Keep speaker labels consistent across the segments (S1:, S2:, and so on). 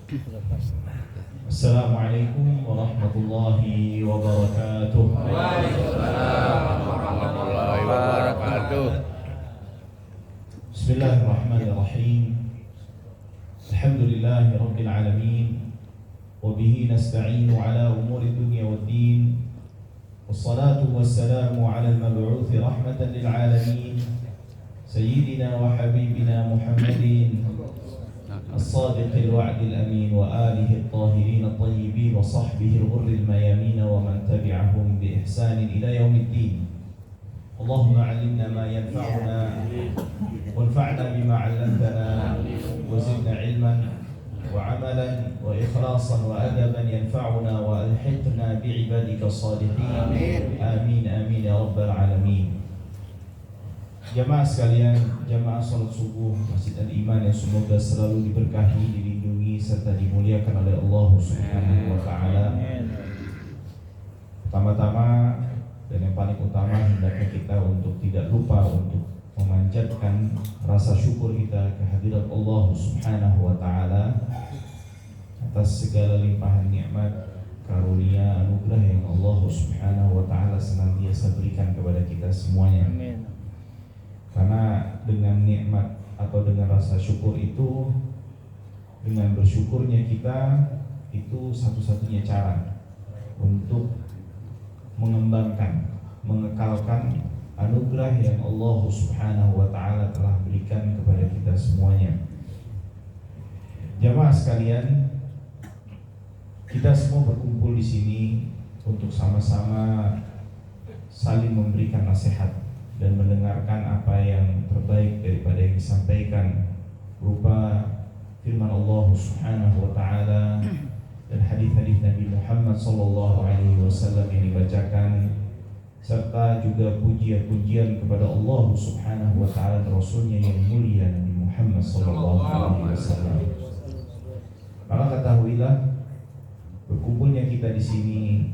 S1: Assalamualaikum warahmatullahi wabarakatuh.
S2: Waalaikumsalam warahmatullahi wabarakatuh.
S1: Bismillahirrahmanirrahim. Alhamdulillahi rabbil alamin. Wa bihi nasta'inu ala umuri dunya waddin. Wassalatu wassalamu ala al-mab'uthi rahmatan lil alamin. Sayyidina wa habibina Muhammadin الصادق الوعد الأمين وآله الطاهرين الطيبين وصحبه الغر الميامين ومن تبعهم بإحسان إلى يوم الدين. اللهم علمنا ما ينفعنا وانفعنا بما علمتنا وزدنا علما وعملا وإخلاصا وأدبا ينفعنا وألحقنا بعبادك الصالحين. آمين آمين يا رب العالمين. Jamaah sekalian, jamaah salat subuh Masjid Al-Iman yang semoga selalu diberkahi, dilindungi serta dimuliakan oleh Allah Subhanahu wa taala. Pertama-tama dan yang paling utama hendaknya kita untuk tidak lupa untuk memanjatkan rasa syukur kita kehadirat Allah Subhanahu wa taala atas segala limpahan nikmat, karunia, anugerah yang Allah Subhanahu wa taala senantiasa berikan kepada kita semuanya. Amin. Karena dengan nikmat atau dengan rasa syukur itu, dengan bersyukurnya kita, itu satu-satunya cara untuk mengembangkan, mengekalkan anugerah yang Allah Subhanahu wa taala telah berikan kepada kita semuanya. Jamaah sekalian, kita semua berkumpul di sini untuk sama-sama saling memberikan nasihat dan mendengarkan apa yang terbaik daripada yang disampaikan berupa firman Allah Subhanahu wa taala dan hadis-hadis Nabi Muhammad sallallahu alaihi wasallam yang dibacakan, serta juga pujian-pujian kepada Allah Subhanahu wa taala dan Rasulnya yang mulia Nabi Muhammad sallallahu alaihi wasallam. Maka ketahuilah, berkumpulnya kita di sini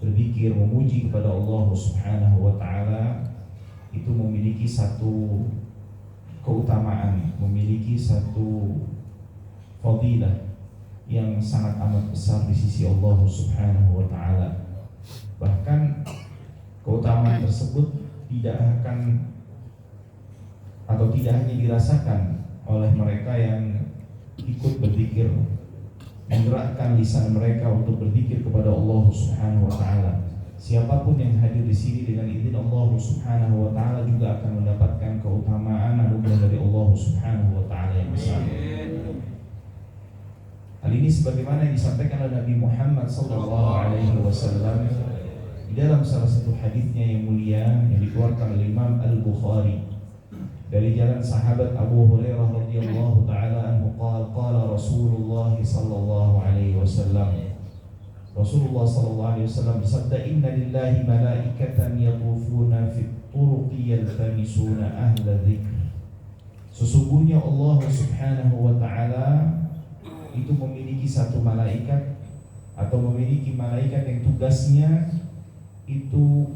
S1: berzikir memuji kepada Allah Subhanahu wa taala itu memiliki satu keutamaan, memiliki satu fadilah yang sangat amat besar di sisi Allah Subhanahu wa taala. Bahkan keutamaan tersebut tidak akan atau tidak hanya dirasakan oleh mereka yang ikut berzikir, menggerakkan lisan mereka untuk berzikir kepada Allah Subhanahu wa taala. Siapapun yang hadir di sini dengan izin Allah Subhanahu wa taala juga akan mendapatkan keutamaan anugerah dari Allah Subhanahu wa taala yang besar. Hal ini sebagaimana yang disampaikan oleh Nabi Muhammad sallallahu alaihi wasallam di dalam salah satu hadisnya yang mulia yang dikeluarkan oleh Imam Al-Bukhari dari jalan sahabat Abu Hurairah radhiyallahu taala anhu qala Rasulullah sallallahu alaihi wasallam, Rasulullah sallallahu alaihi wasallam bersabda, "Inna lillahi malaikatan yatufuna fit turuqi yaltamisuna ahla dzikr." Sesungguhnya Allah Subhanahu wa taala itu memiliki satu malaikat atau memiliki malaikat yang tugasnya itu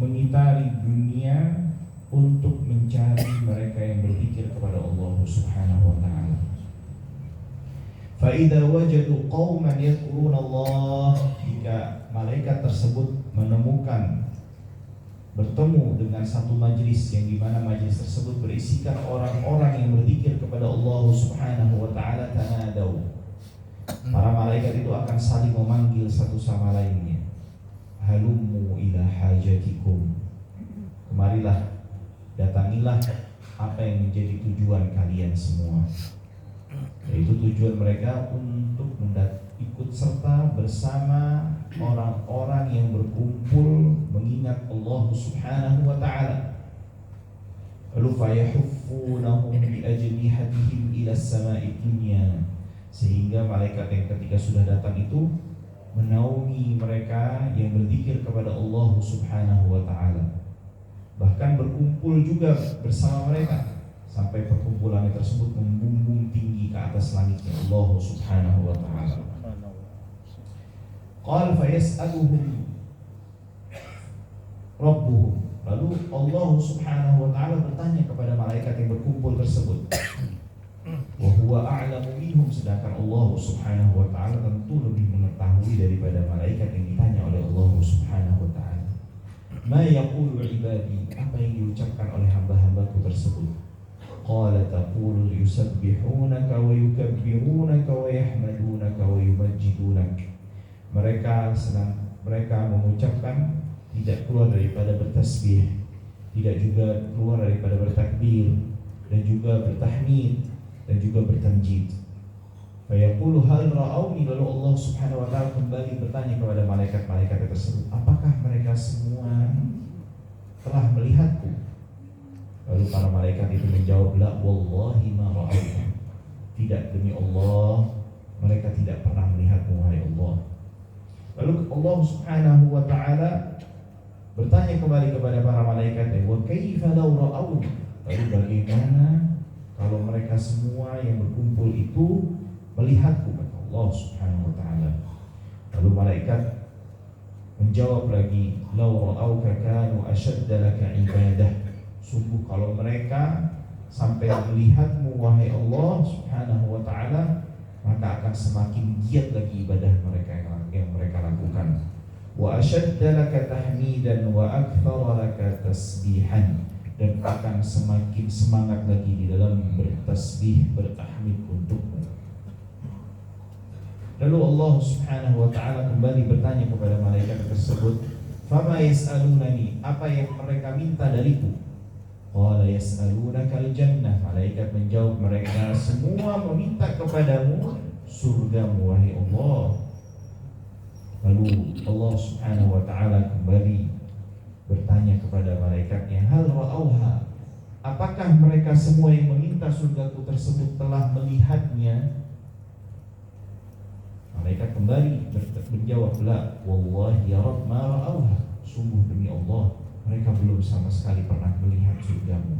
S1: mengitari dunia untuk mencari mereka yang berzikir kepada Allah Subhanahu wa taala. Fa'idha wajadu qawman yadhkuruna Allah, jika malaikat tersebut menemukan, bertemu dengan satu majlis yang dimana majlis tersebut berisikan orang-orang yang berzikir kepada Allah Subhanahu wa taala, tanadau, para malaikat itu akan saling memanggil satu sama lainnya, halummu ila hajatikum, kemarilah, datangilah apa yang menjadi tujuan kalian semua. Yaitu tujuan mereka untuk ikut serta bersama orang-orang yang berkumpul mengingat Allah Subhanahu wa ta'ala. Lalu fayahuffunahum biajnihatihim ila samai dunya, sehingga malaikat yang ketika sudah datang itu menaungi mereka yang berzikir kepada Allah Subhanahu wa ta'ala, bahkan berkumpul juga bersama mereka sampai perkumpulan tersebut membumbung tinggi ke atas langitnya Allah Subhanahu wa ta'ala. Qal fayas'aluhum rabbuhum, lalu Allah Subhanahu wa ta'ala bertanya kepada malaikat yang berkumpul tersebut, wa huwa a'lamu minhum, sedangkan Sedangkan Allah Subhanahu wa ta'ala tentu lebih mengetahui daripada malaikat yang ditanya oleh Allah Subhanahu wa ta'ala. Ma yaqulu ibadi, apa yang diucapkan oleh hamba-hambaku tersebut? Qala taqulu yusabbihunaka wa yukabbirunaka wa yahmadunaka wa yumajjidunak. Mereka mengucapkan, tidak keluar daripada bertasbih, tidak juga keluar daripada bertakbir, dan juga bertahmid, dan juga bertamjid. Fayaqulu hal ra'auni, lalu Allah Subhanahu wa ta'ala kembali bertanya kepada malaikat-malaikat tersebut, apakah mereka semua telah melihatku? Lalu para malaikat itu menjawab, la wallahi ma ra'auna. Tidak, demi Allah, mereka tidak pernah melihatmu, wahai Allah. Lalu Allah Subhanahu wa ta'ala bertanya kembali kepada para malaikat, wa kaifa law ra'auna. Lalu bagaimana kalau mereka semua yang berkumpul itu melihatku, kata Allah Subhanahu wa ta'ala. Lalu malaikat menjawab lagi, law ra'auka kanu ashadda laka ibadah. Sungguh kalau mereka sampai melihatmu, wahai Allah Subhanahu wa ta'ala, maka akan semakin giat lagi ibadah mereka yang mereka lakukan. Wa ashadda laka tahmidan wa akthara laka tasbihan, dan akan semakin semangat lagi di dalam bertasbih, bertahmid untukmu. Lalu Allah Subhanahu wa ta'ala kembali bertanya kepada malaikat tersebut, fama yas'alunani, apa yang mereka minta dariku? Qala yas'alunaka al-jannah. Malaikat menjawab, mereka semua meminta kepadamu surgamu, wahai Allah. Lalu Allah Subhanahu wa ta'ala kembali bertanya kepada malaikatnya, hal ra'auha, apakah mereka semua yang meminta surgaku tersebut telah melihatnya? Malaikat kembali menjawab, la wallahi ya Rabb ma ra'auha. Sungguh demi Allah, mereka belum sama sekali pernah melihat surgamu.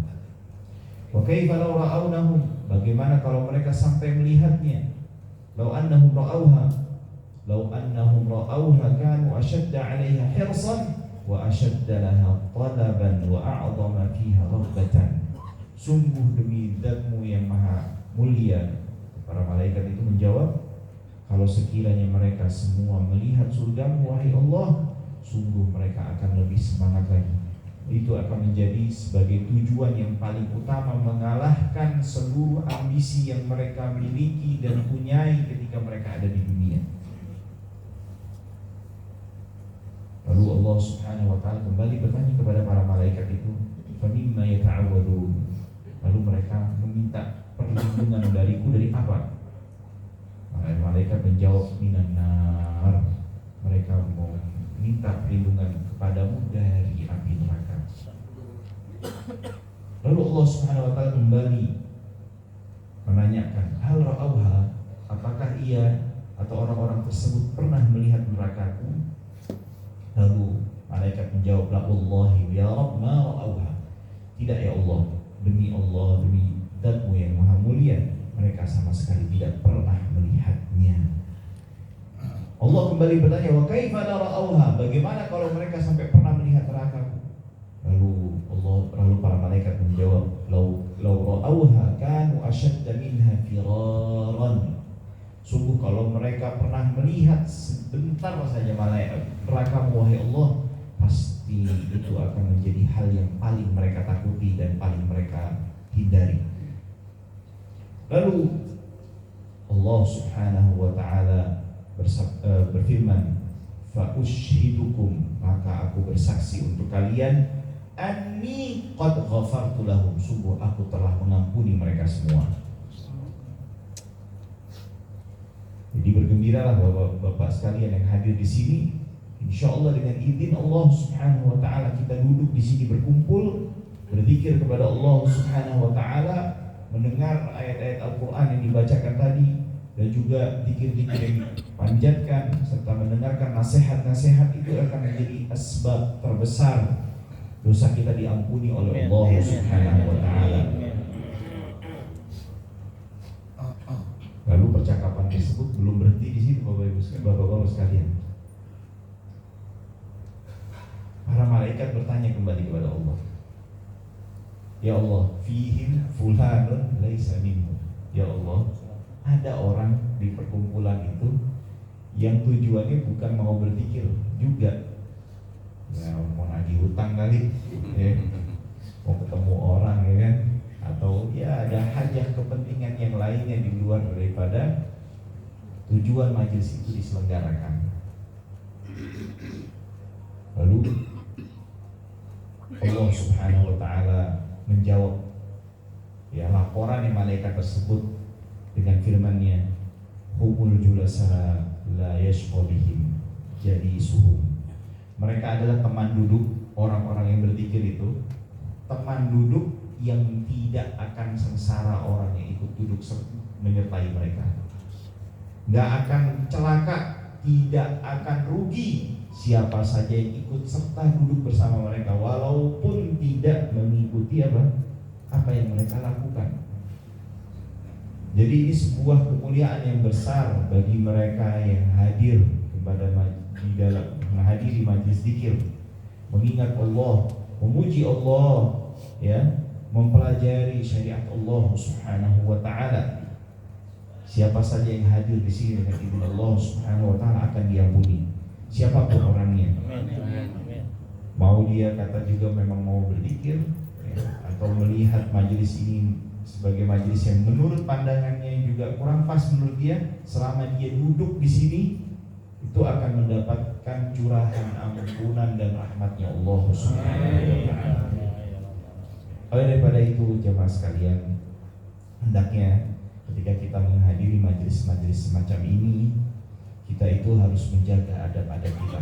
S1: Wa kaifa law ra'awnahum, bagaimana kalau mereka sampai melihatnya? Law annahum ra'auha kanu ashadda 'alaiha hirsan wa ashadda laha talaban wa a'zama fiha raghbatan. Sungguh demi Zat-Mu yang maha mulia. Para malaikat itu menjawab, kalau sekiranya mereka semua melihat surgamu, wahai Allah, sungguh mereka akan lebih semangat lagi. Itu akan menjadi sebagai tujuan yang paling utama, mengalahkan seluruh ambisi yang mereka miliki dan punyai ketika mereka ada di dunia. Lalu Allah Subhanahu wa ta'ala kembali bertanya kepada para malaikat itu, famimma yata'awwadun. Lalu mereka meminta perlindungan dariku dari apa? Malaikat menjawab, minan nar. Mereka mau minta perlindungan kepadamu dari api neraka. Lalu Allah Subhanahu wa ta'ala kembali menanyakan, hal ra'auha, apakah ia atau orang-orang tersebut pernah melihat nerakaku? Lalu malaikat menjawab, la wallahi ya Rabb ma ra'auha. Tidak ya Allah, demi Allah, demi Zat-Mu yang maha mulia, mereka sama sekali tidak pernah melihatnya. Allah kembali bertanya, wa kaifa la ra'auha, bagaimana kalau mereka sampai pernah melihat neraka? Lalu para malaikat menjawab, law ra'auha kanu ashadda minha firaran. Sungguh kalau mereka pernah melihat sebentar saja neraka, wahai Allah, pasti itu akan menjadi hal yang paling mereka takuti dan paling mereka hindari. Lalu Allah Subhanahu wa ta'ala berfirman, fa ushhidukum, maka aku bersaksi untuk kalian, anni qad ghafartu lahum, sungguh aku telah mengampuni mereka semua. Jadi bergembiralah Bapak-bapak sekalian yang hadir di sini. Insyaallah dengan izin Allah Subhanahu wa ta'ala kita duduk di sini berkumpul, berzikir kepada Allah Subhanahu wa ta'ala, mendengar ayat-ayat Al-Quran yang dibacakan tadi, dan juga zikir-zikir yang dipanjatkan, serta mendengarkan nasihat-nasihat, itu akan menjadi asbab terbesar dosa kita diampuni oleh Allah Subhanahu wa ta'ala. Lalu percakapan tersebut belum berhenti di situ, Bapak-bapak sekalian. Para malaikat bertanya kembali kepada Allah, ya Allah, fihim fulanun laisa minhum. Ya Allah, ada orang di perkumpulan itu yang tujuannya bukan mau berzikir juga, ya mau nagih hutang kali, ya, mau ketemu orang ya kan, atau ya ada hajat kepentingan yang lainnya di luar daripada tujuan majelis itu diselenggarakan. Lalu Allah Subhanahu wa taala menjawab ya laporan yang malaikat tersebut dengan firman-Nya, humul julasa la yashqa bihim jalisuhum. Mereka adalah teman duduk orang-orang yang berzikir itu, teman duduk yang tidak akan sengsara orang yang ikut duduk menyertai mereka. Gak akan celaka, tidak akan rugi siapa saja yang ikut serta duduk bersama mereka, walaupun tidak mengikuti apa yang mereka lakukan. Jadi ini sebuah kemuliaan yang besar bagi mereka yang hadir kepada di dalam menghadiri majlis zikir, mengingat Allah, memuji Allah, ya, mempelajari syariat Allah Subhanahu wa taala. Siapa saja yang hadir di sini dengan izin Allah Subhanahu wa taala akan diampuni, siapapun orangnya. Mau dia kata juga memang mau berzikir, ya, atau melihat majelis ini sebagai majelis yang menurut pandangannya juga kurang pas menurut dia, selama dia duduk di sini itu akan mendapatkan curahan ampunan dan rahmatnya Allah Subhanahu wa taala. Oleh daripada itu jemaah sekalian, hendaknya ketika kita menghadiri majelis-majelis semacam ini, kita itu harus menjaga adab-adab kita.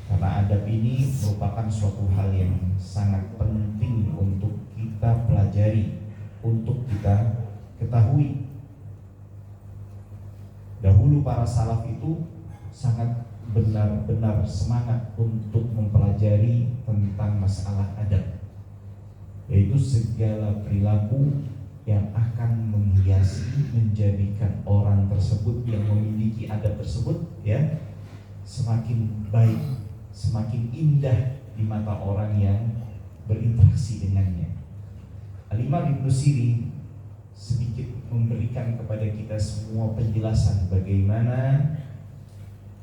S1: Karena adab ini merupakan suatu hal yang sangat penting untuk kita pelajari, untuk kita ketahui. Dahulu para salaf itu sangat benar-benar semangat untuk mempelajari tentang masalah adab, yaitu segala perilaku yang akan menghiasi, menjadikan orang tersebut yang memiliki adab tersebut ya semakin baik, semakin indah di mata orang yang berinteraksi dengannya. Al-Imam Ibnu Sirin sedikit memberikan kepada kita semua penjelasan bagaimana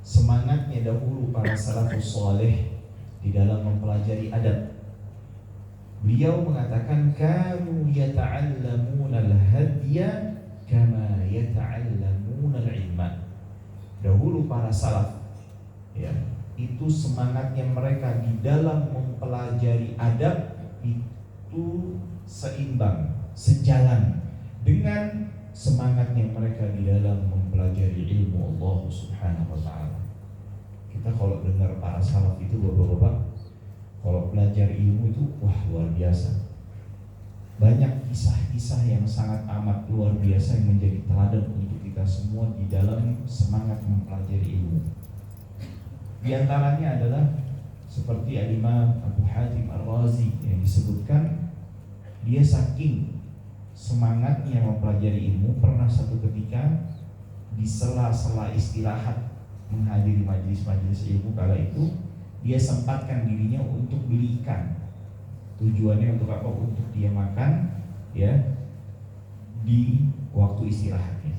S1: semangatnya dahulu para salafus saleh di dalam mempelajari adab. Beliau mengatakan kanu yata'allamuna al-hadya kama yata'allamuna al-ilma. Dahulu para salaf ya, itu semangatnya mereka di dalam mempelajari adab itu seimbang, sejalan dengan semangatnya mereka di dalam mempelajari ilmu Allah Subhanahu wa taala. Kita kalau dengar para salaf itu bapak-bapak, kalau belajar ilmu itu wah luar biasa. Banyak kisah-kisah yang sangat amat luar biasa yang menjadi teladan untuk kita semua di dalam semangat mempelajari ilmu. Di antaranya adalah seperti Al-Imam Abu Hatim Ar-Razi yang disebutkan, dia saking semangatnya mempelajari ilmu, pernah satu ketika di sela-sela istirahat menghadiri majelis-majelis ilmu kala itu, dia sempatkan dirinya untuk beli ikan. Tujuannya untuk apa? Untuk dia makan ya di waktu istirahatnya.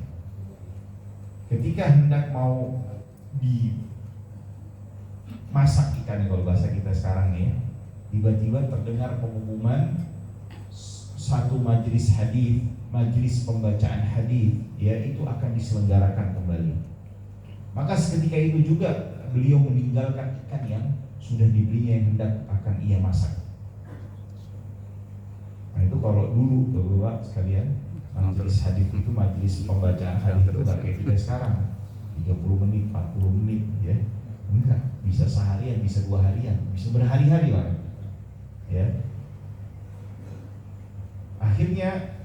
S1: Ketika hendak mau dimasak ikan, kalau bahasa kita sekarang ya, tiba-tiba terdengar pengumuman satu majelis hadis, majelis pembacaan hadis ya, itu akan diselenggarakan kembali. Maka seketika itu juga beliau meninggalkan ikan yang sudah dibelinya yang hendak akan ia masak. Nah itu kalau dulu bapak sekalian, majelis hadis itu majelis pembacaan hadis itu nggak kayak kita sekarang 30 menit, 40 menit ya. Enggak, bisa seharian, bisa 2 harian, bisa berhari-hari lah ya. Akhirnya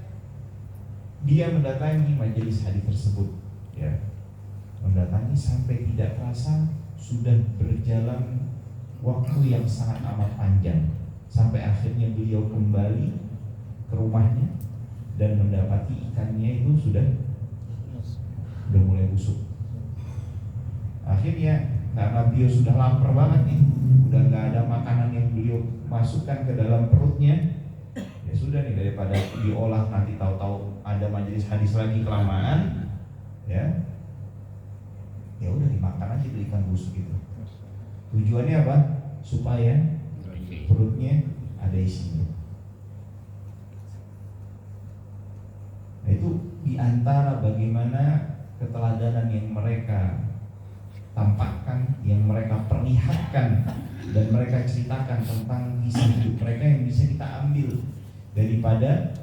S1: dia mendatangi majelis hadis tersebut ya, mendatangi sampai tidak terasa sudah berjalan waktu yang sangat amat panjang, sampai akhirnya beliau kembali ke rumahnya dan mendapati ikannya itu sudah mulai busuk. Akhirnya karena beliau sudah lapar banget nih, udah nggak ada makanan yang beliau masukkan ke dalam perutnya, ya sudah nih, daripada diolah nanti tahu-tahu ada ada majelis hadis lagi kelamaan, ya udah dimakan aja tuh ikan busuk itu. Tujuannya apa? Supaya perutnya ada isinya. Nah, itu diantara bagaimana keteladanan yang mereka tampakkan, yang mereka perlihatkan dan mereka ceritakan tentang kisah hidup mereka yang bisa kita ambil daripada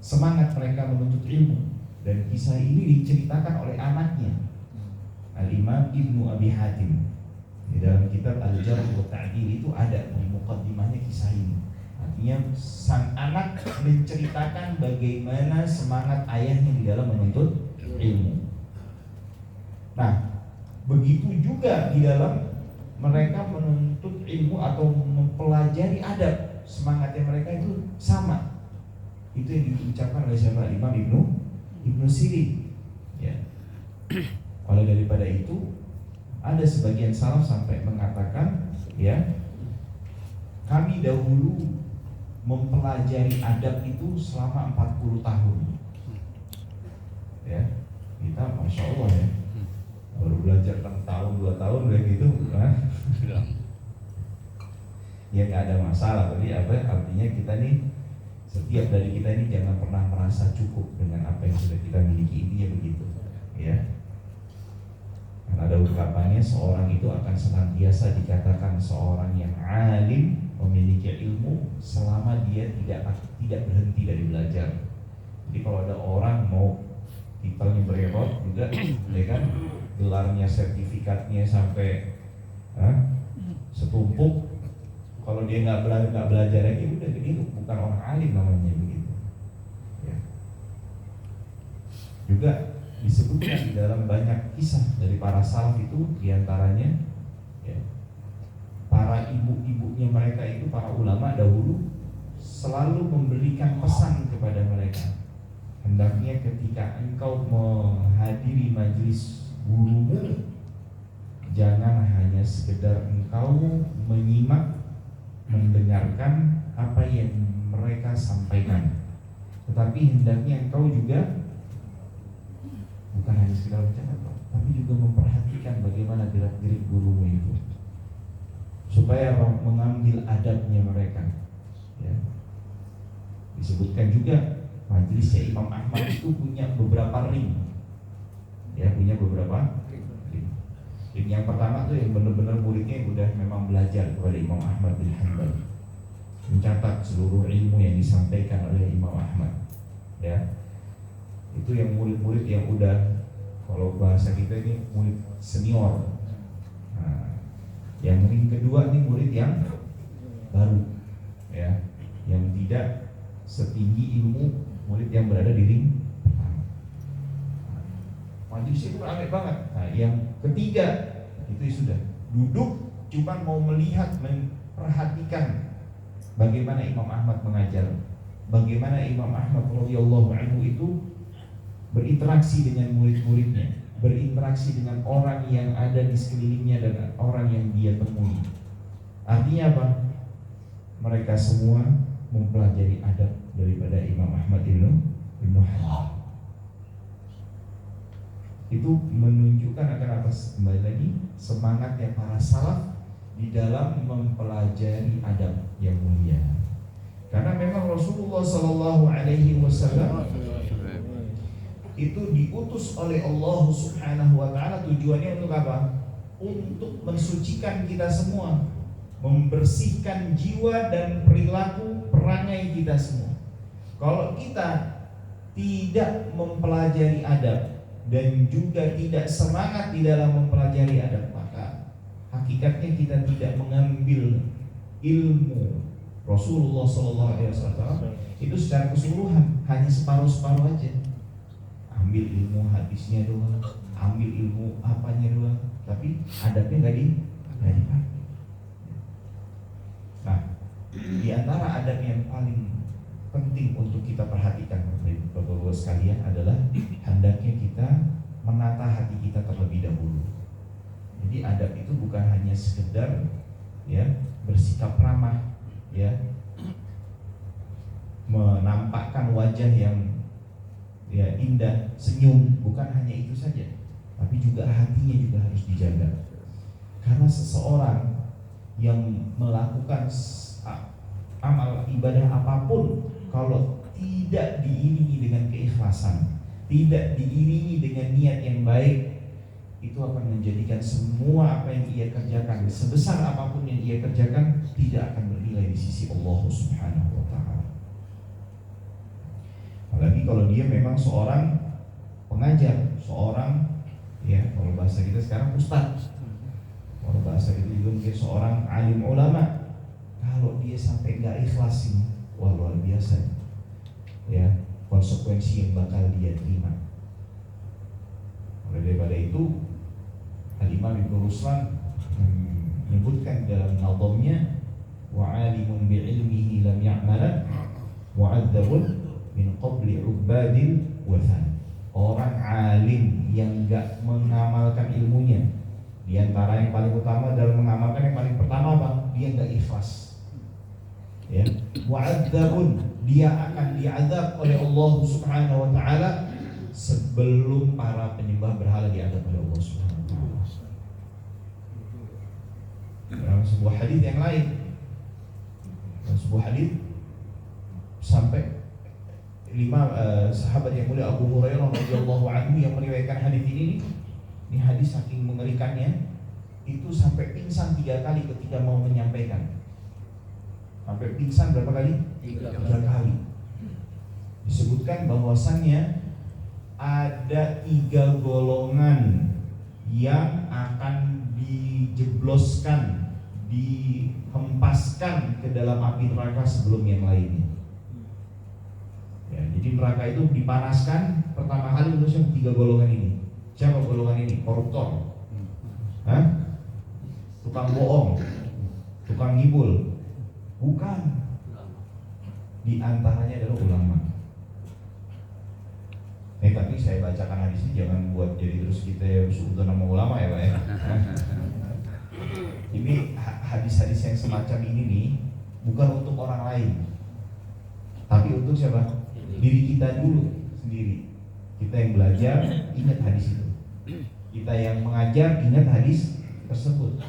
S1: semangat mereka menuntut ilmu. Dan kisah ini diceritakan oleh anaknya, Al-Imam Ibnu Abi Hatim. Di dalam kitab Al-Jarh wa Ta'dil itu ada di muqaddimahnya kisah ini. Artinya sang anak menceritakan bagaimana semangat ayahnya di dalam menuntut ilmu. Nah, begitu juga di dalam mereka menuntut ilmu atau mempelajari adab, semangatnya mereka itu sama. Itu yang diucapkan oleh siapa? Imam Ibnu Sirin. Ya. Oleh daripada itu, ada sebagian salaf sampai mengatakan, ya, kami dahulu mempelajari adab itu selama 40 tahun. Ya, kita masya Allah ya, baru belajar 6 tahun, 2 tahun kayak gitu, ya nggak ada masalah. Tapi apa artinya kita nih, setiap dari kita ini jangan pernah merasa cukup dengan apa yang sudah kita miliki. Intinya begitu, ya. Karena ada ungkapannya, seorang itu akan senantiasa dikatakan seorang yang alim, memiliki ilmu selama dia tidak berhenti dari belajar. Jadi kalau ada orang mau titelnya bererot juga, ya kan, gelarnya, sertifikatnya sampai setumpuk, kalau dia nggak belajar lagi, udah ini bukan orang alim namanya, begitu. Ya. Juga disebutkan di dalam banyak kisah dari para salaf itu, diantaranya, ya, para ibu-ibunya mereka itu, para ulama dahulu selalu memberikan pesan kepada mereka, hendaknya ketika engkau menghadiri majelis gurumu, jangan hanya sekedar engkau menyimak, mendengarkan apa yang mereka sampaikan, tetapi hendaknya engkau juga bukan hanya sekedar mencatat, tapi juga memperhatikan bagaimana gerak-gerik gurumu itu, supaya mengambil adabnya mereka. Ya. Disebutkan juga majelisnya Imam Ahmad itu punya beberapa ring, ya, punya beberapa ring. Yang pertama tuh yang benar-benar muridnya udah memang belajar kepada Imam Ahmad bin Hanbal, mencatat seluruh ilmu yang disampaikan oleh Imam Ahmad. Ya, itu yang murid-murid yang udah, kalau bahasa kita ini murid senior. Nah, yang ring kedua ini murid yang baru, ya, yang tidak setinggi ilmu murid yang berada di ring pertama. Majelis itu ramai banget. Nah, yang ketiga itu sudah duduk cuma mau melihat, memperhatikan bagaimana Imam Ahmad mengajar, bagaimana Imam Ahmad radhiyallahu anhu itu berinteraksi dengan murid-muridnya, berinteraksi dengan orang yang ada di sekelilingnya dan orang yang dia temui. Artinya apa? Mereka semua mempelajari adab daripada Imam Ahmad bin Hanbal. Itu menunjukkan akan apa? Kembali lagi, semangatnya para salaf di dalam mempelajari adab yang mulia. Karena memang Rasulullah Sallallahu Alaihi Wasallam itu diutus oleh Allah Subhanahu Wa Taala, tujuannya untuk apa? Untuk mensucikan kita semua, membersihkan jiwa dan perilaku perangai kita semua. Kalau kita tidak mempelajari adab dan juga tidak semangat di dalam mempelajari adab, maka hakikatnya kita tidak mengambil ilmu Rasulullah SAW itu secara keseluruhan, hanya separuh-separuh aja. Ambil ilmu hadisnya doang, ambil ilmu apanya doang, tapi adabnya nggak dipakai. Nah, di antara adab yang paling penting untuk kita perhatikan, Bapak-bapak sekalian, adalah hendaknya kita menata hati kita terlebih dahulu. Jadi adab itu bukan hanya sekedar, ya, bersikap ramah, ya, menampakkan wajah yang ya indah, senyum, bukan hanya itu saja, tapi juga hatinya juga harus dijaga. Karena seseorang yang melakukan amal ibadah apapun, kalau tidak diiringi dengan keikhlasan, tidak diiringi dengan niat yang baik, itu akan menjadikan semua apa yang ia kerjakan, sebesar apapun yang ia kerjakan, tidak akan bernilai di sisi Allah Subhanahu wa Ta'ala. Apalagi kalau dia memang seorang pengajar, seorang, ya kalau bahasa kita sekarang ustaz, kalau bahasa itu juga mungkin seorang alim ulama. Kalau dia sampai nggak ikhlas ini, wah luar biasa, ya konsekuensi yang bakal dia terima. Oleh daripada itu, Al-Imam Ibnu Ruslan menyebutkan dalam nazamnya, wa alimun bi'ilmihi lam ya'malan wa'adzabun min qabli ubadil wathan. Orang alim yang enggak mengamalkan ilmunya, di antara yang paling utama dalam mengamalkan, yang paling pertama apa? Dia enggak ikhlas. Ya, wa'adzabun, dia akan diazab oleh Allah Subhanahu wa Ta'ala sebelum para penyembah berhala diazab oleh Allah Subhanahu wa Ta'ala. Dalam sebuah hadis yang lain, dalam sebuah hadis sampai 5 sahabat yang mulia, Abu Hurairah radhiyallahu anhu yang meriwayatkan hadis ini hadis saking mengerikannya, itu sampai pingsan 3 kali ketika mau menyampaikan. Sampai pingsan berapa kali? 3 kali. Disebutkan bahwasannya ada 3 golongan yang akan dijebloskan, dihempaskan ke dalam api neraka sebelum yang lainnya. Ya, jadi neraka itu dipanaskan pertama kali untuk 3 golongan ini. Siapa golongan ini? Koruptor, tukang bohong, tukang ngibul. Bukan. Di antaranya adalah ulama. Tapi saya bacakan hadis ini jangan buat jadi terus kita bersuudzon sama ulama ya Pak ya. Ini hadis-hadis yang semacam ini nih bukan untuk orang lain, tapi untuk siapa? Diri kita dulu sendiri. Kita yang belajar ingat hadis itu. Kita yang mengajar ingat hadis tersebut.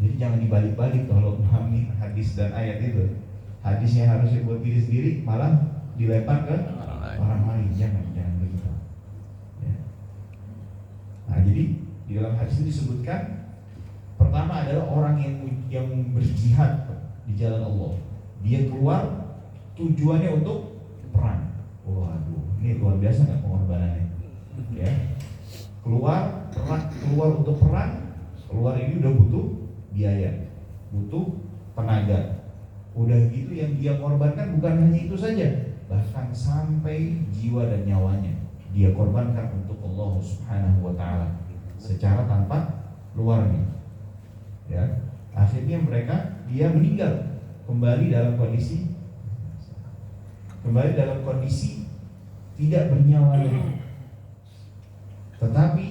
S1: Jadi jangan dibalik-balik kalau memahami hadis dan ayat itu. Hadisnya harusnya buat diri sendiri, malah dilempar ke orang lain. Jangan begitu. Ya. Nah, jadi di dalam hadis itu disebutkan, pertama adalah orang yang berjihad di jalan Allah. Dia keluar tujuannya untuk perang. Waduh, ini luar biasa nggak pengorbanannya? Ya, keluar untuk perang. Keluar ini udah butuh biaya, butuh tenaga. Udah gitu yang dia korbankan bukan hanya itu saja, bahkan sampai jiwa dan nyawanya dia korbankan untuk Allah Subhanahu wa Ta'ala secara tanpa luarnya. Ya, akhirnya dia meninggal kembali dalam kondisi tidak bernyawa lagi. Tetapi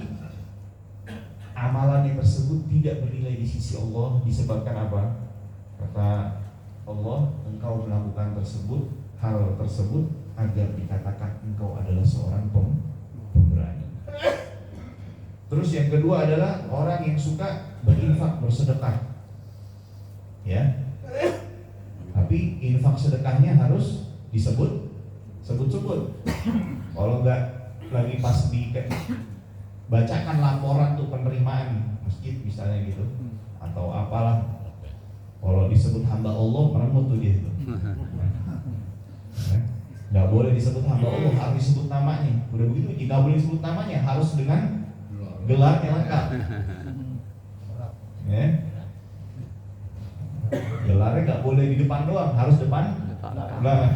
S1: amalannya tersebut tidak bernilai di sisi Allah disebabkan apa? Kata Allah, engkau melakukan hal tersebut agar dikatakan engkau adalah seorang pemberani. Terus yang kedua adalah orang yang suka berinfak, bersedekah. Ya. Tapi infak sedekahnya harus disebut. Kalau enggak lagi pas bacakan laporan tuh penerimaan masjid misalnya gitu, atau apalah, kalau disebut hamba Allah meremut tuh dia itu. Nggak boleh disebut hamba Allah, harus disebut namanya. Udah begitu, jika boleh disebut namanya harus dengan gelarnya lengkap. Ya. Gelarnya nggak boleh di depan doang, harus depan belakang.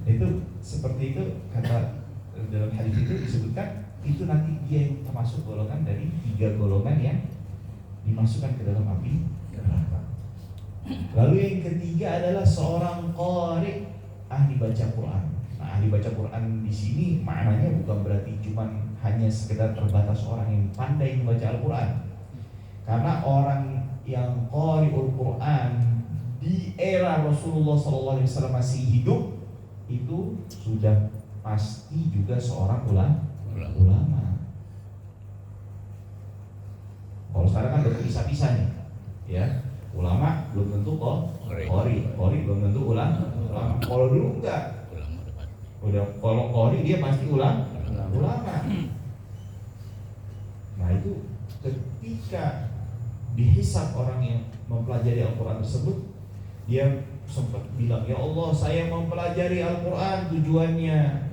S1: Itu seperti itu, kata dalam hadis itu disebutkan, itu nanti dia yang termasuk golongan dari 3 golongan yang dimasukkan ke dalam api neraka. Lalu yang ketiga adalah seorang qari, ahli baca Quran. Nah, ahli baca Quran di sini maknanya bukan berarti cuma hanya sekedar terbatas orang yang pandai membaca Al-Quran. Karena orang yang qari'ul Quran di era Rasulullah SAW masih hidup, itu sudah pasti juga seorang ulama. Kalau sekarang kan udah pisah-pisah nih, ya. Ulama belum tentu qori belum tentu ulama. Kalau dulu enggak. Udah kalau qori dia pasti ulama. Nah itu ketika dihisab orang yang mempelajari Al-Quran tersebut, dia sempat bilang, ya Allah, saya mempelajari Al-Quran tujuannya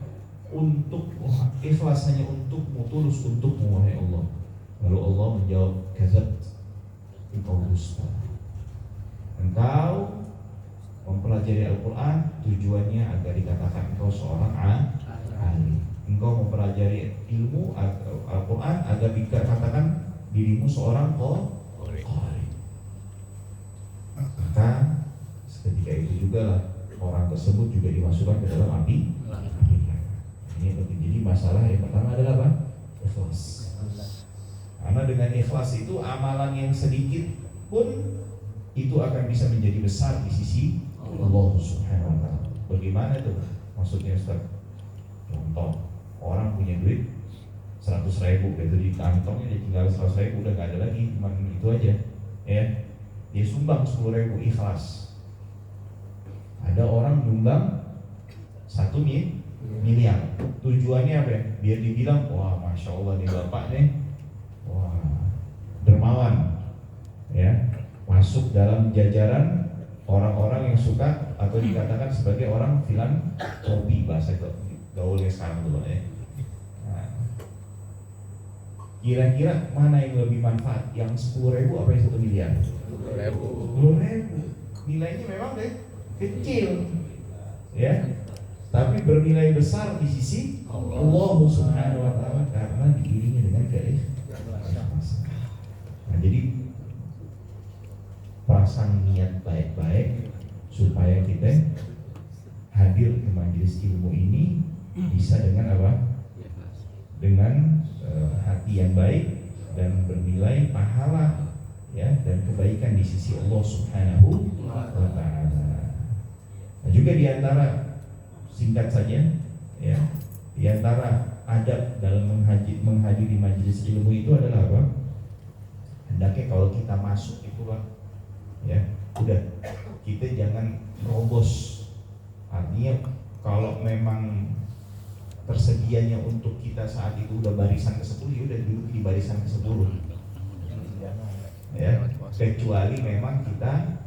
S1: untuk ikhlas, hanya untukmu, tulus untukmu, wahai Allah. Lalu Allah menjawab, kadzabta, engkau dusta. Engkau mempelajari Al-Quran tujuannya agar dikatakan engkau seorang alim. Engkau mempelajari ilmu Al-Quran agar dikatakan dirimu seorang qori. Maka ketika itu juga lah orang tersebut juga dimasukkan ke dalam api. Ini penting. Jadi masalah yang pertama adalah apa? Ikhlas. Karena dengan ikhlas itu amalan yang sedikit pun itu akan bisa menjadi besar di sisi Allah Subhanahu wa taala. Bagaimana itu? Maksudnya Ustaz? Contoh, orang punya duit 100.000, gitu di kantongnya dia tinggal 100.000, udah gak ada lagi, cuma itu aja, ya. Dia sumbang 10.000 ikhlas. Ada orang nyumbang 1 miliar. Tujuannya apa ya? Biar dibilang, wah masya Allah nih bapak nih, wah dermawan, ya. Masuk dalam jajaran orang-orang yang suka atau dikatakan sebagai orang filantropi, bahasa gaulnya sekarang dulu, ya. Nah, kira-kira mana yang lebih manfaat? Yang 10.000 apa yang 1 miliar? 10.000. Nilainya memang deh kecil, ya, tapi bernilai besar di sisi Allah Subhanahu wa taala karena diiringi dengan keikhlasan. Nah, jadi pasang niat baik-baik supaya kita hadir ke majelis ilmu ini bisa dengan apa? Dengan hati yang baik dan bernilai pahala, ya, dan kebaikan di sisi Allah Subhanahu wa taala. Nah, juga diantara, singkat saja, ya, diantara adab dalam menghadiri majelis ilmu itu adalah apa? Hendaknya kalau kita masuk itu lah, ya, udah kita jangan robos. Artinya kalau memang tersedianya untuk kita saat itu udah barisan ke-10, ya udah duduk di barisan ke-10. Ya, kecuali memang kita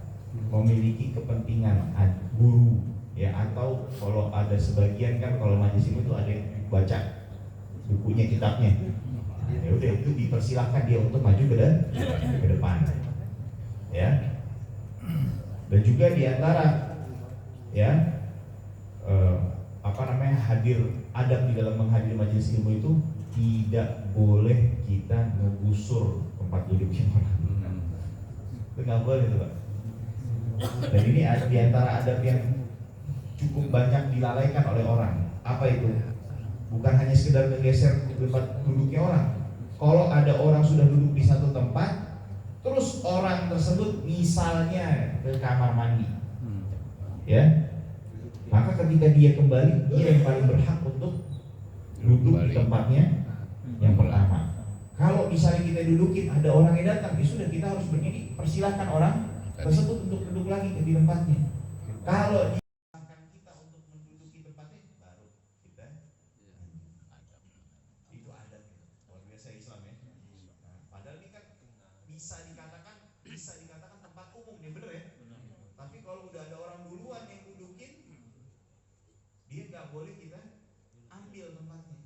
S1: memiliki kepentingan guru, ya, atau kalau ada sebagian kan kalau majelis itu ada yang baca bukunya, kitabnya, ya udah itu dipersilahkan dia untuk maju ke depan, ya. Dan juga diantara, ya, hadir adab di dalam menghadiri majelis ilmu itu tidak boleh kita ngegusur tempat duduknya orang. Itu nggak boleh itu, Pak. Dan ini di antara adab yang cukup banyak dilalaikan oleh orang. Apa itu? Bukan hanya sekedar menggeser tempat duduknya orang. Kalau ada orang sudah duduk di satu tempat, terus orang tersebut misalnya ke kamar mandi, ya, maka ketika dia kembali, dia yang paling berhak untuk duduk di tempatnya yang pertama. Kalau misalnya kita dudukin, ada orang yang datang, ya sudah, kita harus berdiri, persilahkan orang tersebut untuk duduk lagi di tempatnya. Kalau disilahkan kita untuk menduduki tempatnya, baru kita, itu adat luar biasa Islam, ya. Nah, padahal ini kan bisa dikatakan tempat umum, ya bener, ya. Tapi kalau udah ada orang duluan yang dudukin, dia nggak boleh kita ambil tempatnya.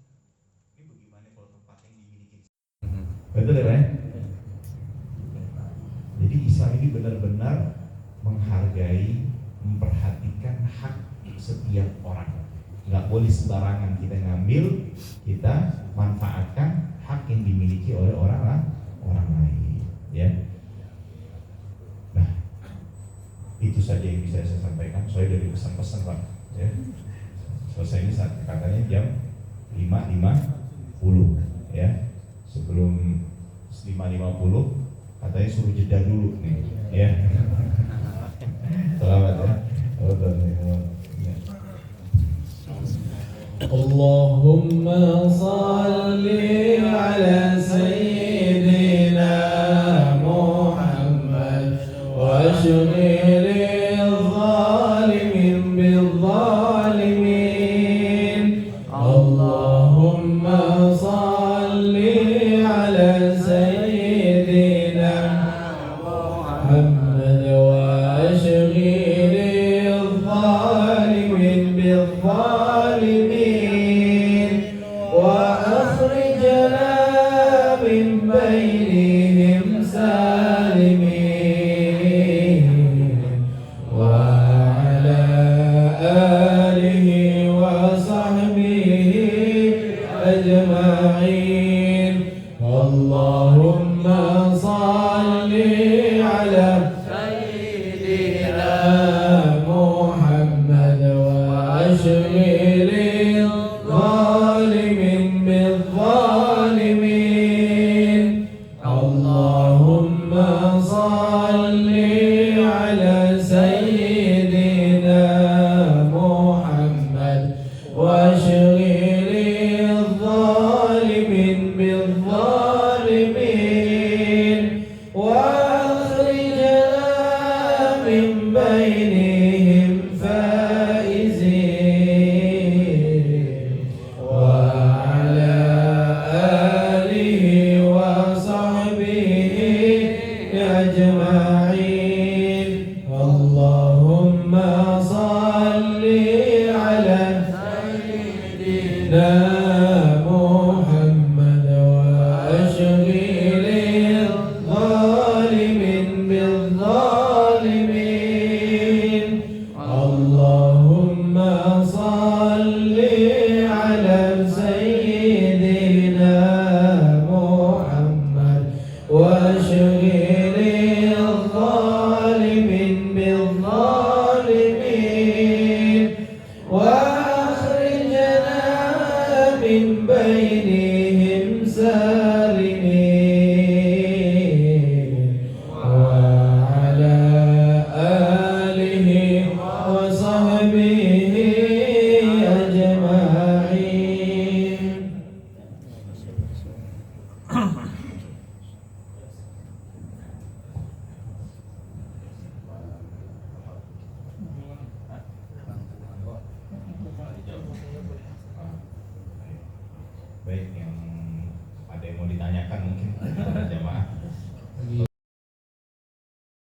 S1: Ini bagaimana kalau tempat yang dimiliki? Betul ya, Pak? Jadi Islam ini benar-benar menghargai, memperhatikan hak setiap orang. Nggak boleh sembarangan kita ngambil, kita manfaatkan hak yang dimiliki oleh orang lain, ya. Nah, itu saja yang bisa saya sampaikan. Soalnya dari pesan-pesan, Pak, ya. Selesai ini saat katanya jam 5.50, ya. Sebelum 5.50 katanya suruh jeda dulu nih, ya. Selamat ya. Oh, ya.
S3: Allahumma salli ala sayyidina Muhammad wa ashghilil zalimin bil zalimin. Allahumma salli ala sayyidina Muhammad wa ashghilil zalimin bil zalimin. وأخرجنا من بينهم سالمين وعلى آله وصحبه أجمعين. اللهم صل على سيدنا محمد وأشغل بالظالمين. اللهم صل على سيدنا محمد واشغل الظالمين بالظالمين واخرجنا من بينهم فائزين وعلى آله وصحبه أجمعين. اللهم صل على سيدنا محمد وأشغل الظالمين بالظالمين. اللهم صل على سيدنا محمد واشغل الظالمين بالظالمين.